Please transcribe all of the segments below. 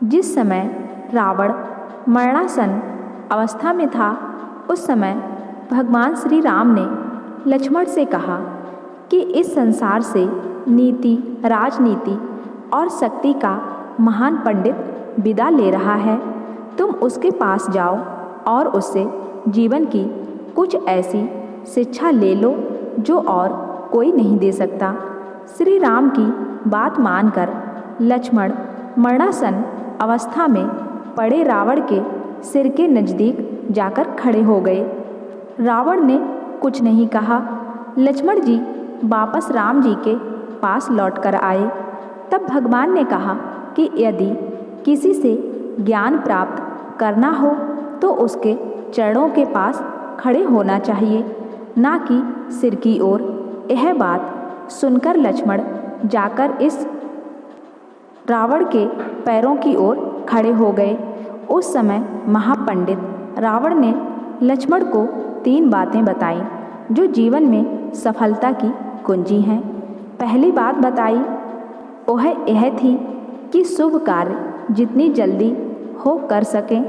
जिस समय रावण मरणासन अवस्था में था, उस समय भगवान श्री राम ने लक्ष्मण से कहा कि इस संसार से नीति, राजनीति और शक्ति का महान पंडित विदा ले रहा है। तुम उसके पास जाओ और उससे जीवन की कुछ ऐसी शिक्षा ले लो जो और कोई नहीं दे सकता। श्री राम की बात मानकर लक्ष्मण मरणासन अवस्था में पड़े रावण के सिर के नज़दीक जाकर खड़े हो गए। रावण ने कुछ नहीं कहा। लक्ष्मण जी वापस राम जी के पास लौट कर आए। तब भगवान ने कहा कि यदि किसी से ज्ञान प्राप्त करना हो तो उसके चरणों के पास खड़े होना चाहिए, ना कि सिर की ओर। यह बात सुनकर लक्ष्मण जाकर इस रावण के पैरों की ओर खड़े हो गए। उस समय महापंडित रावण ने लक्ष्मण को 3 बातें बताई जो जीवन में सफलता की कुंजी हैं। पहली बात बताई वह यह थी कि शुभ कार्य जितनी जल्दी हो कर सकें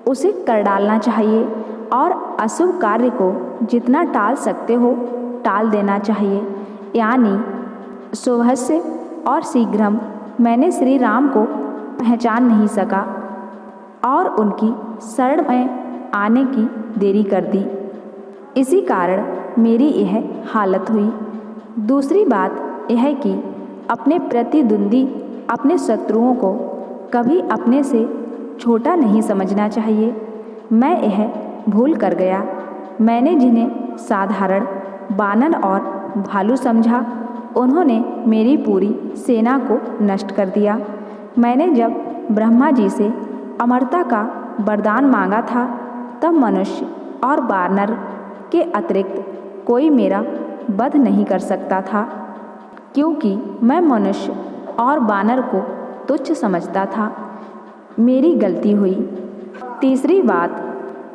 उसे कर डालना चाहिए और अशुभ कार्य को जितना टाल सकते हो टाल देना चाहिए। यानी शुभस्य और शीघ्रम मैंने श्री राम को पहचान नहीं सका और उनकी शरण में आने की देरी कर दी, इसी कारण मेरी यह हालत हुई। दूसरी बात यह कि अपने प्रतिद्वंदी, अपने शत्रुओं को कभी अपने से छोटा नहीं समझना चाहिए। मैं यह भूल कर गया। मैंने जिन्हें साधारण बानर और भालू समझा, उन्होंने मेरी पूरी सेना को नष्ट कर दिया। मैंने जब ब्रह्मा जी से अमरता का वरदान मांगा था, तब मनुष्य और बानर के अतिरिक्त कोई मेरा वध नहीं कर सकता था, क्योंकि मैं मनुष्य और बानर को तुच्छ समझता था। मेरी गलती हुई। तीसरी बात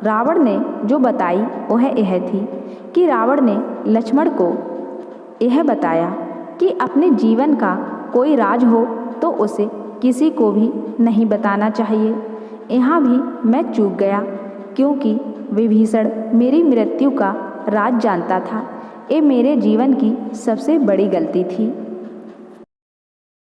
रावण ने जो बताई वह यह थी कि रावण ने लक्ष्मण को यह बताया कि अपने जीवन का कोई राज हो तो उसे किसी को भी नहीं बताना चाहिए। यहाँ भी मैं चूक गया, क्योंकि विभीषण मेरी मृत्यु का राज जानता था। ये मेरे जीवन की सबसे बड़ी गलती थी।